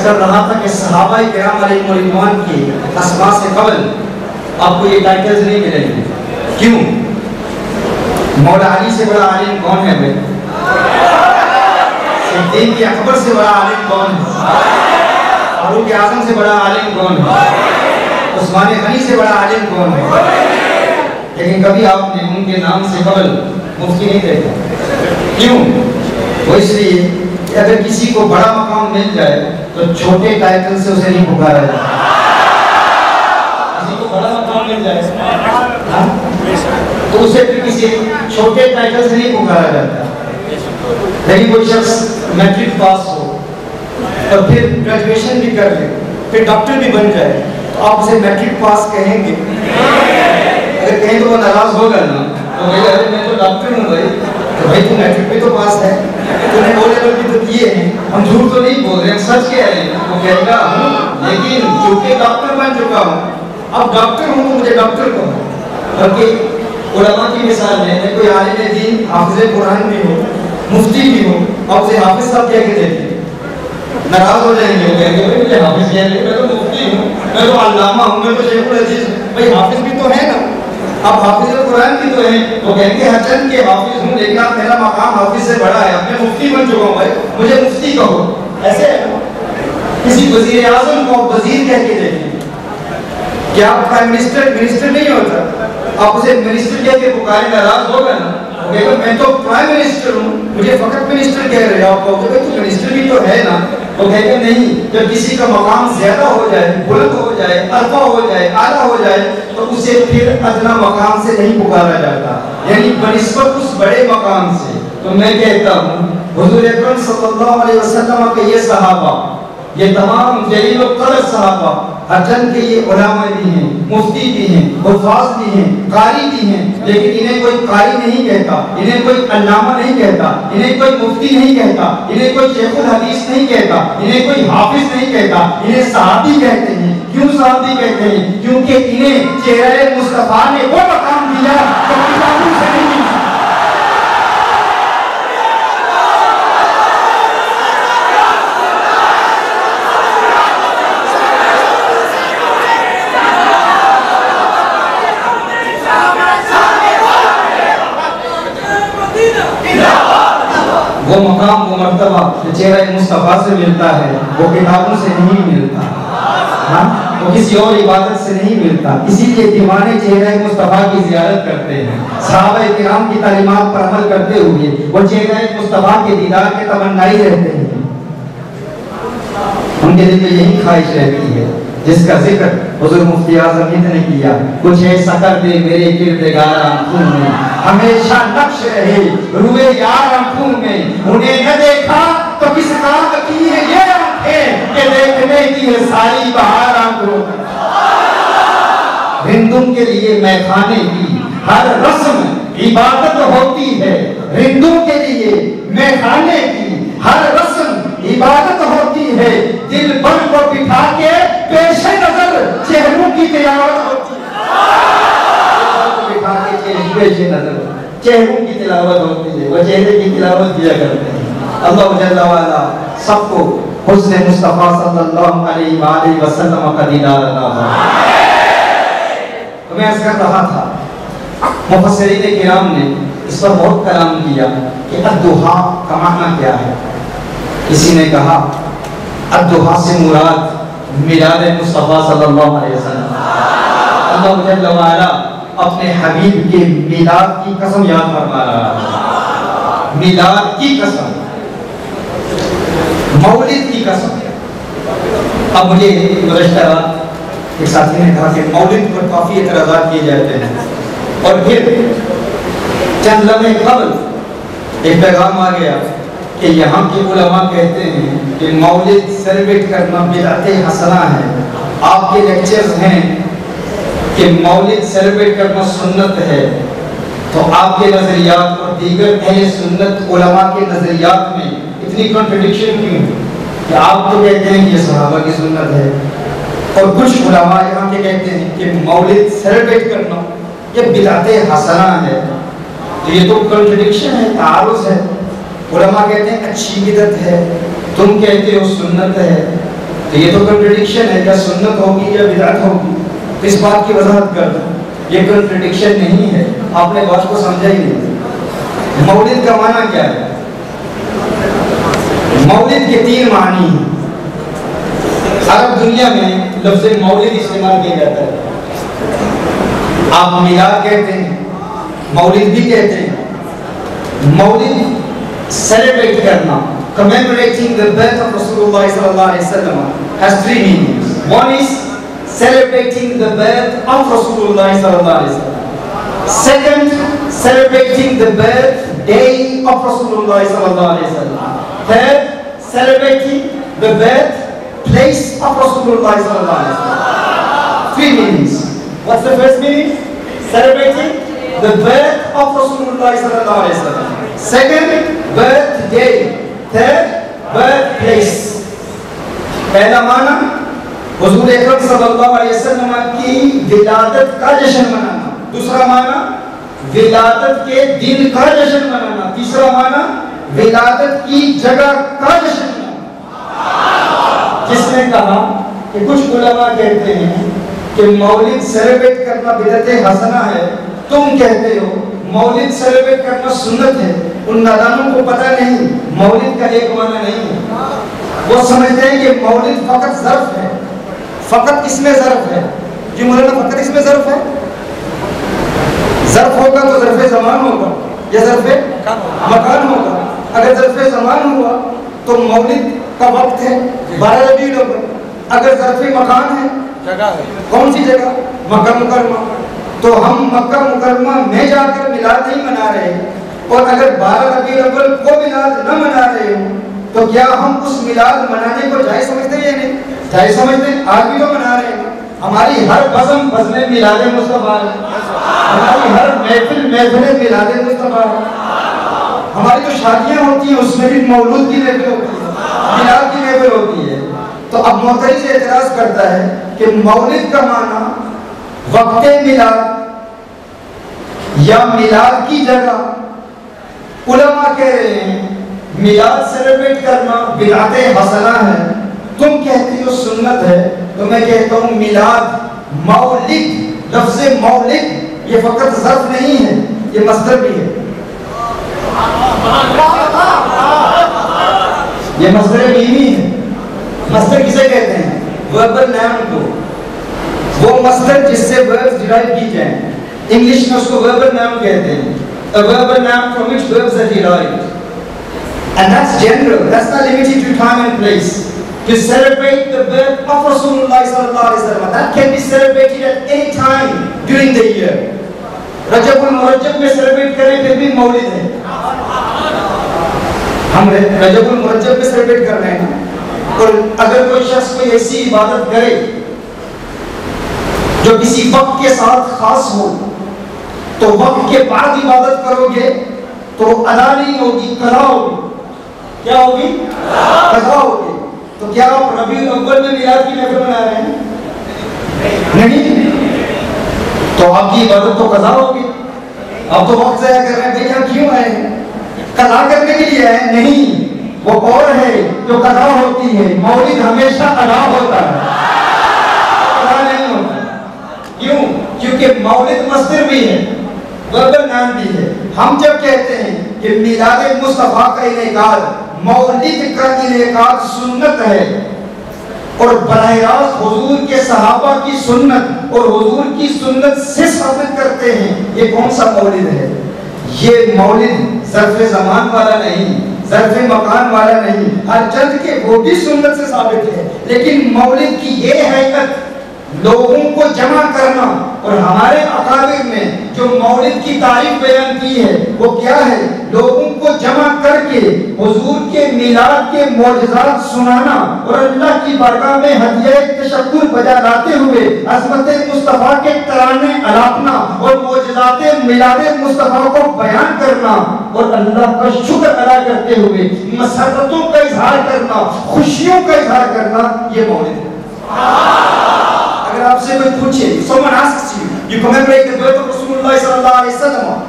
کر رہا تھا کہ صحابہ کرام علیہ رضوان کی اسماء سے قبل آپ کو یہ ٹائٹلز نہیں ملیں گے. کیوں؟ مولا علی سے بڑا عالم کون ہے بھائی؟ صدیق اکبر سے بڑا عالم کون ہے؟ فاروق اعظم سے بڑا عالم کون ہے؟ عثمان غنی سے بڑا عالم کون ہے؟ لیکن کبھی آپ نے ان کے نام سے قبل مفتی نہیں دیکھا. کیوں؟ وہ اس لیے کہ اگر کسی کو بڑا مقام مل جائے تو چھوٹے ٹائٹل سے اسے نہیں پکارا جائے. کسی کو بڑا مقام مل جائے تو اسے پھر کسی چھوٹے ٹائٹل سے نہیں پکارا جاتا. لیکن کوئی شخص میٹرک پاس ہو اور پھر گریجویشن بھی کر لے, پھر ڈاکٹر بھی بن جائے, تو آپ اسے میٹرک پاس کہیں گے؟ اگر کہیں تو وہ ناراض ہوگا نا. تو بھائی میں تو ڈاکٹر ہوں بھائی, تو بھائی تو میٹرک بھی تو پاس ہے, تو نے او لیول بھی تو کیے ہیں, ہم جھوٹ تو نہیں بول رہے, ہم سچ کہہ رہے ہیں. وہ کہے گا لیکن کیونکہ ڈاکٹر بن چکا ہوں, اب ڈاکٹر ہوں تو مجھے ڈاکٹر کہو. بلکہ علماء کی مثال ہے, کوئی عالم دین حافظ قرآن بھی ہو, مفتی بھی ہو, آپ اسے حافظ صاحب کہہ کے دیکھیں, ناراض ہو جائیں گے. وہ کہیں گے مجھے حافظ کہہ رہے, میں تو مفتی ہوں, میں تو علامہ ہوں, میں تو شیخ الحدیث ہوں. بھائی حافظ بھی تو ہے نا, آپ حافظ قرآن بھی تو ہیں. وہ کہیں گے حسن کے حافظ ہوں, لیکن آپ میرا مقام حافظ سے بڑا ہے, اب میں مفتی بن چکا ہوں, بھائی مجھے مفتی کہو. ایسے کسی وزیر اعظم کو آپ وزیر کہہ کے دیکھیں, کیا آپ پرائم منسٹر نہیں ہوتا, آپ اسے منسٹر کہہ کے پکارے, ناراض ہوگا نا. میں تو پرائم منسٹر ہوں, مجھے فقط منسٹر کہہ رہے ہو. آپ کہو گے تو منسٹر بھی تو ہے نا. وہ کہے گا نہیں, جب کسی کا مقام زیادہ ہو جائے, بلند ہو جائے, ارفع ہو جائے, اعلیٰ ہو جائے, تو اسے پھر ادنا مقام سے نہیں پکارا جاتا, یعنی بنسبت اس بڑے مقام سے. تو میں کہتا ہوں حضور اکرم صلی اللہ علیہ وسلم کے یہ صحابہ, یہ تمام جلیل القدر صحابہ, حجن کے یہ علماء بھی ہیں, مفتی بھی ہیں, حفاظ بھی ہیں, قاری بھی ہیں, لیکن انہیں کوئی قاری نہیں کہتا, انہیں کوئی علامہ نہیں کہتا, انہیں کوئی مفتی نہیں کہتا, انہیں کوئی شیخ الحدیث نہیں کہتا, انہیں کوئی حافظ نہیں کہتا, انہیں صحابی کہتے ہیں. کیوں صحابی کہتے ہیں؟ کیونکہ انہیں چہرہ مصطفیٰ نے وہ مقام دیا جو کتابوں سے نہیں ملتا. وہ مقام, وہ مرتبہ جو چہرہ مصطفیٰ سے ملتا ہے, وہ کتابوں سے نہیں ملتا, وہ کسی اور عبادت سے نہیں ملتا. اسی لیے دیوانے چہرہ مصطفیٰ کی زیارت کرتے ہیں. صحابہ کرام کی تعلیمات پر عمل کرتے ہوئے وہ چہرہ مصطفیٰ کے دیدار کے تمنائی رہتے ہیں. ان کے دل میں یہی خواہش رہتی ہے جس کا ذکر حضور مفتی اعظم ہند نے کیا. کچھ ایسا کر دے میرے کردگار آنکھوں میں, ہمیشہ نقش رہے روئے یار آنکھوں میں, انہیں نہ دیکھا تو کس کام کی ہے یہ آنکھیں کہ دیکھنے کی ہے ساری بہار آنکھوں میں. ہندوں کے لیے میخانے کی ہر رسم عبادت ہوتی ہے, ہندوں کے لیے میخانے کی ہر رسم عبادت ہوتی ہے. دل بر کو بٹھا کے پیش نظر چہروں کی تلاوت ہوتی ہے. پیش نظر چہروں کی تلاوت ہوتی ہے, وہ چہرے کی تلاوت کیا کرتے ہیں. اللہ جل وعلا سب کو حسن مصطفیٰ صلی اللہ علیہ وآلہ وسلم کا دیدار عطا فرمائے. تو میں عرض کر رہا تھا مفسرین کرام نے اس پر بہت کلام کیا کہ الدحا کا معنی کیا ہے. کسی نے کہا الدحا سے مراد میلاد مصطفیٰ صلی اللہ علیہ وسلم. اللہ جل وعلا اپنے حبیب کے میلاد کی قسم یاد فرما رہا ہے. میلاد کی قسم, مولد کی قسم. اب مجھے گزشتہ رات ایک ساتھی نے کہا کہ مولد پر کافی اعتراضات کیے جاتے ہیں, اور پھر چند لمحے قبل ایک پیغام آ گیا کہ یہاں کے علماء کہتے ہیں کہ مولد سیلیبریٹ کرنا بدعت حسنہ ہے. آپ کے لیکچرز ہیں کہ مولد سیلیبریٹ کرنا سنت ہے, تو آپ کے نظریات اور دیگر اہل سنت علماء کے نظریات میں اتنی کنٹرڈکشن کیوں کہ آپ تو کہتے ہیں کہ یہ صحابہ کی سنت ہے, اور کچھ علماء یہاں کے کہتے ہیں کہ مولد سیلیبریٹ کرنا یہ بدعت حسنہ ہے. تو یہ تو کنٹرڈکشن ہے, تعارض ہے. علماء کہتے ہیں اچھی بدعت ہے, تم کہتے ہو سنت ہے. تو یہ تو کنٹرڈکشن ہے، کیا سنت ہوگی یا بدعت ہوگی؟ اس بات کی وضاحت کر دوں، یہ کنٹرڈکشن نہیں ہے، آپ نے بات کو سمجھا ہی نہیں۔ مولد کا معنی کیا ہے؟ مولد کے 3 معنی ہیں۔ عرب دنیا میں لفظ مولد استعمال کیا جاتا ہے، آپ میلاد کہتے ہیں، مولد بھی کہتے ہیں۔ مولد سیلیبریٹ کرنا، commemorating the birth of Rasulullah sallallahu alaihi wasallam has 3 meanings. One is celebrating the birth of Rasulullah sallallahu alaihi wasallam. Second, celebrating the birthday of Rasulullah sallallahu alaihi wasallam. Third, celebrating the birthplace of Rasulullah sallallahu alaihi wasallam. 3 meanings. What's the first meaning? Celebrating the birth of Rasulullah sallallahu alaihi wasallam. Second, birthday. Third, birthplace. پہلا معنی حضور اکرم صلی اللہ علیہ وسلم کی ولادت کا جشن منانا، دوسرا معنی ولادت کے دن کا جشن منانا، تیسرا معنی ولادت کی جگہ کا جشن منانا۔ جس نے کہا کہ کچھ علماء کہتے ہیں کہ مولد سیلیبریٹ کرنا بدعت حسنہ ہے، تم کہتے ہو مولد سیلیبریٹ کرنا سنت ہے، ان نادانوں کو پتہ نہیں مولد کا ایک معنی نہیں ہے۔ وہ سمجھتے ہیں کہ مولد فقط ظرف ہے، فقط اس میں ظرف ہے۔ جی مولانا فقط اس میں ظرف ہے؟ ظرف ہوگا تو ظرف زمان ہوگا یا ظرف مکان ہوگا۔ اگر ظرف زمان ہوا تو مولد کا وقت ہے 12 ربیع الاول، اگر ظرف مکان ہے جگہ ہے، کون سی جگہ؟ مکہ مکرمہ۔ تو ہم مکہ مکرمہ میں جا کر میلاد نہیں منا رہے، اور اگر 12 ربیع الاول کو میلاد نہ منا رہے ہوں تو کیا ہم اس میلاد منانے کو جائز سمجھتے ہیں یا نہیں؟ جائز سمجھتے ہیں، آج بھی تو منا رہے ہیں۔ ہماری ہر بزم بزم میلاد مصطفیٰ ہے، ہماری ہر محفل محفل میلاد مصطفیٰ ہے، ہماری تو شادیاں ہوتی ہیں اس میں بھی مولود کی محفل ہوتی ہے، میلاد کی محفل ہوتی ہے۔ تو اب معترض سے اعتراض کرتا ہے کہ مولد کا معنی وقت میلاد یا میلاد کی جگہ، علماء کہہ رہے ہیں میلاد سیلیبریٹ کرنا بدعت حسنہ ہے، تم کہتی ہو سنت ہے، تو میں کہتا ہوں میلاد مولد، لفظ مولد یہ فقط ظرف نہیں ہے، یہ مصدر بھی ہے، یہ مصدر میمی ہے۔ مصدر کسے کہتے ہیں؟ وربل نام کو، وہ مصدر جس سے وربز ڈرائیو کی جائیں، انگلش میں اس کو وربل نام کہتے ہیں، a verbal noun from which verbs are derived. And that's general, that's not limited to time and place. To celebrate the birth of Rasulullah sallallahu alaihi wasallam, that can be celebrated at any time during the year. رجب المرجب میں celebrate کریں پھر بھی مولد ہے، ہم رجب المرجب میں celebrate کر رہے ہیں۔ اور اگر کوئی شخص کوئی ایسی عبادت کرے جو کسی وقت کے ساتھ خاص ہو تو وقت کے بعد عبادت کرو گے تو ادا نہیں ہوگی، قضا ہوگی۔ کیا ہوگی؟ قضا ہوگی۔ تو کیا آپ ربیع الاول میں میلاد کی محفل منا رہے ہیں؟ نہیں، تو آپ کی عبادت تو قضا ہوگی۔ آپ تو وقت ضائع کر رہے ہیں، بھئی ہم کیوں آئے ہیں؟ قضا کرنے کے لیے آئے؟ نہیں، وہ اور ہے جو قضا ہوتی ہے، مولد ہمیشہ ادا ہوتا ہے، قضا نہیں ہوتا۔ کیوں؟ کیونکہ مولد مصدر بھی ہے، وربل نام بھی ہے۔ ہم جب کہتے ہیں کہ میلاد مصطفیٰ کا انعقاد، مولد کا انعقاد سنت ہے، اور براہ راست حضور کے صحابہ کی سنت اور حضور کی سنت سے ثابت کرتے ہیں، یہ کون سا مولد ہے؟ یہ مولد ظرف زمان والا نہیں، ظرف مکان والا نہیں، ہر چند کے وہ بھی سنت سے ثابت ہے، لیکن مولد کی یہ حقیقت لوگوں کو جمع کرنا، اور ہمارے اکابر نے جو مولد کی تعریف بیان کی ہے وہ کیا ہے؟ لوگوں کو جمع کر کے حضور کے میلاد کے معجزات سنانا اور اللہ کی بارگاہ میں ہدیہ تشکر بجا لاتے ہوئے عظمت مصطفیٰ کے ترانے الاپنا اور معجزات میلاد مصطفیٰ کو بیان کرنا اور اللہ کا شکر ادا کرتے ہوئے مسرتوں کا اظہار کرنا، خوشیوں کا اظہار کرنا، یہ مولد ہے۔ اگر آپ سے کوئی پوچھے، someone asks you, you commemorate the birth of Rasulullah sallallahu alaihi wasallam,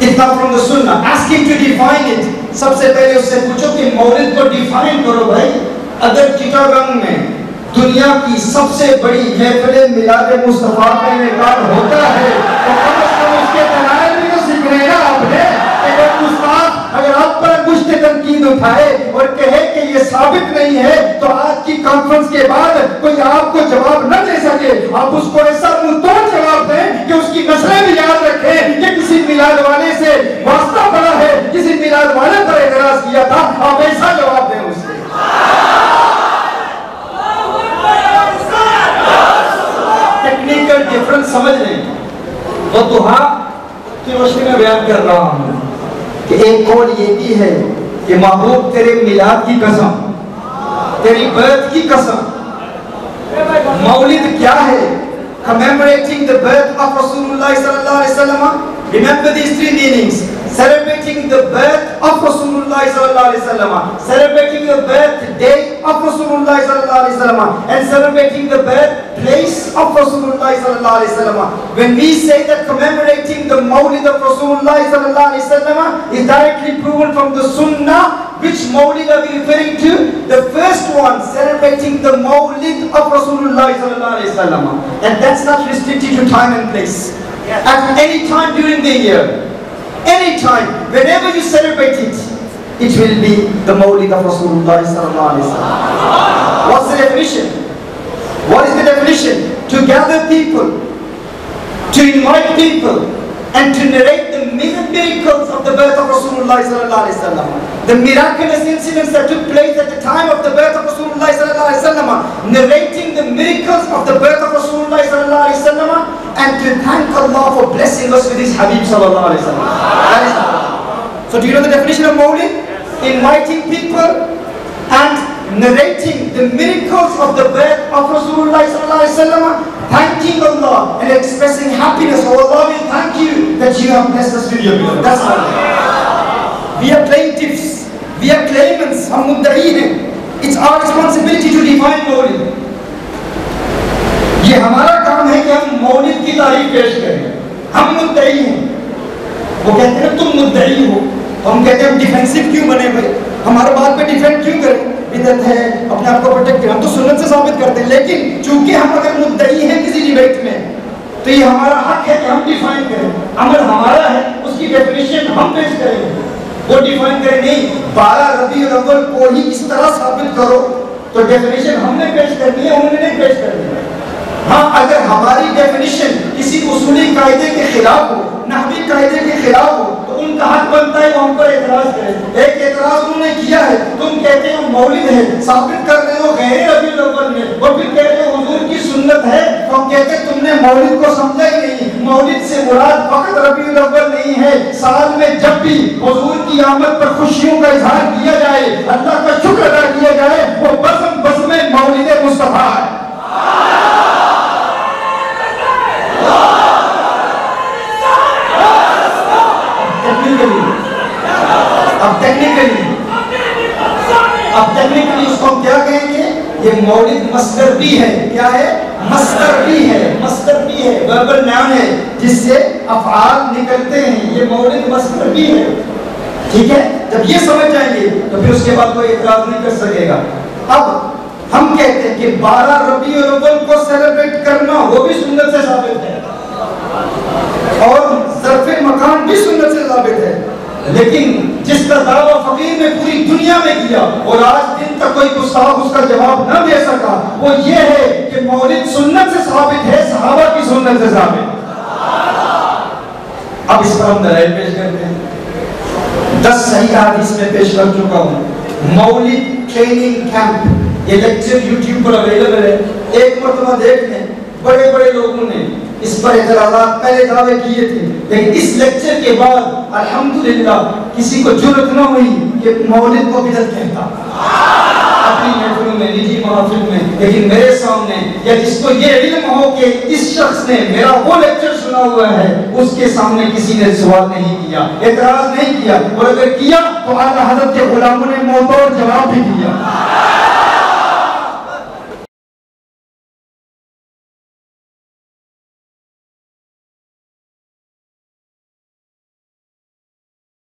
it's not from the sunnah, ask him to define it. سب سے پہلے اس سے پوچھو کہ مولد کو ڈیفائن کرو بھائی، اگر چٹاگنگ میں دنیا کی سب سے بڑی محفل میلاد مصطفیٰ کا انعقاد ہوتا ہے تو کم از کم اس کے دلائل بھی تو سیکھنے نا آپ نے. اگر آپ پر مشت تنقید اٹھائے اور کہے کہ یہ ثابت نہیں ہے تو آج کی کانفرنس کے بعد کوئی آپ کو جواب نہ دے سکے. آپ اس کو ایسا منہ توڑ جواب دیں کہ اس کی نسلیں بھی یاد رکھیں کہ کسی میلاد والے سے واسطہ پڑا ہے, کسی میلاد والے پر اعتراض کیا تھا. آپ ایسا جواب دیں اس سے. ٹیکنیکل ڈیفرنس سمجھ لیں. وہ دعا کی روشنی میں بیان کر رہا ہوں کہ ایک قول یہ بھی ہے کہ محبوب تیرے میلاد کی قسم, تیری برتھ کی قسم, مولد کیا ہے؟ commemorating the birth of Rasulullah sallallahu alaihi wasallam. Remember these three meanings: celebrating the birth of Rasulullah sallallahu alaihi wasallam, celebrating the birthday of Rasulullah sallallahu alaihi wasallam, and celebrating the birthplace of Rasulullah sallallahu alaihi wasallam. When we say that commemorating the Mawlid of Rasulullah sallallahu alaihi wasallam is directly proven from the Sunnah, which Mawlid are we referring to? The first one, celebrating the Mawlid of Rasulullah sallallahu alaihi wasallam, and that's not restricted to time and place. At any time during the year, any time, whenever you celebrate it, it will be the Mawlid of Rasulullah sallallahu alaihi wasallam. What's the definition? What is the definition? To gather people, to invite people, and to narrate the miracles of the birth of Rasulullah sallallahu alaihi wasallam. The miraculous incidents that took place at the time of the birth of Rasulullah sallallahu alaihi wasallam, narrating the miracles of the birth of Rasulullah sallallahu alaihi wasallam, and to thank Allah for blessing us with His Habib sallallahu alaihi wasallam. So do you know the definition of Mawlid? Inviting people and narrating the miracles of the birth of Rasulullah sallallahu alaihi wasallam, thanking Allah and expressing happiness. Oh Allah, we thank you that you have blessed us with your beloved. That's all. We are plaintiffs, we are claimants, hum mudda'i hain. It's our responsibility to define Mawlid. یہ ہمارا کام ہے کہ ہم مولد کی تعریف پیش کریں. ہم مدعی ہیں. وہ کہتے ہیں تم مدعی ہو, ہم کہتے ہیں ہم ڈیفینسو کیوں بنے ہوئے, ہمارے بات پہ ڈیفینڈ کیوں کریں, بدعت ہے, اپنے آپ کو پروٹیکٹ کریں. ہم تو سنت سے ثابت کرتے ہیں, لیکن چونکہ ہم اگر مدعی ہیں کسی ڈیبیٹ میں تو یہ ہمارا حق ہے کہ ہم ڈیفائن کریں. عمل ہمارا ہے, اس کی ڈیفینیشن ہم پیش کریں, وہ ڈیفائن کریں. نہیں 12 ربیع الاول کو ہی اس طرح ثابت کرو تو ڈیفینیشن ہم نے پیش کرنی ہے, انہوں نے نہیں پیش کرنی ہے. ہاں اگر ہماری ڈیفینیشن کسی اصولی قاعدے کے خلاف ہو, نحوی قاعدے کے خلاف ہو, تو ان کا حق بنتا ہے وہ ہم پر اعتراض کریں. ایک اعتراض انہوں نے کیا ہے, تم کہتے ہو مولد ہے, ثابت کر رہے ہو غیر ربیع الاول میں, اور پھر کہتے ہو حضور کی سنت ہے, تو ہم کہتے ہیں تم نے مولد کو سمجھا ہی نہیں. مولد سے مراد فقط ربیع الاول نہیں ہے, سال میں جب بھی حضور کی آمد پر خوشیوں کا اظہار کیا جائے, اللہ کا شکر ادا کیا جائے, وہ بزم بزم مولد مصطفیٰ ہے. اب ٹیکنیکلی اس کو ہم کیا کہیں گے؟ یہ مولد مصدر بھی ہے. کیا ہے؟ مصدر بھی ہے. مصدر بھی ہے, وربل نام ہے جس سے افعال نکلتے ہیں. یہ مولد مصدر بھی ہے. ٹھیک ہے, جب یہ سمجھ جائیں گے تو پھر اس کے بعد کوئی اعتراض نہیں کر سکے گا. اب ہم کہتے ہیں کہ 12 ربیع الاول کو سیلیبریٹ کرنا وہ بھی سنت سے ثابت ہے, اور ظرف مکان بھی سنت سے ثابت ہے. لیکن جس کا دعویٰ فقیر نے پوری دنیا میں کیا اور آج دن تک کوئی گستاخ اس کا جواب نہ دے سکا, وہ یہ ہے کہ مولد سنت سے ثابت ہے, صحابہ کی سنت سے ثابت. اب اس پر ہم دلائل پیش کرتے ہیں. 10 صحیح حدیث میں پیش کر چکا ہوں. مولد ٹریننگ کیمپ, یہ لیکچر یوٹیوب پر اویلیبل ہے, ایک مرتبہ دیکھ لیں. بڑے بڑے لوگوں نے اس پر اعتراضات پہلے دعوے کیے تھے, لیکن اس لیکچر کے بعد الحمدللہ کسی کو جرأت نہ ہوئی کہ مولد کو بدعت کہتا اپنی محفلوں میں, نجی محافل میں. لیکن میرے سامنے یا جس کو یہ علم ہو کہ اس شخص نے میرا وہ لیکچر سنا ہوا ہے, اس کے سامنے کسی نے سوال نہیں کیا, اعتراض نہیں کیا, اور اگر کیا تو اعلیٰ حضرت کے غلاموں نے منہ توڑ جواب بھی دیا.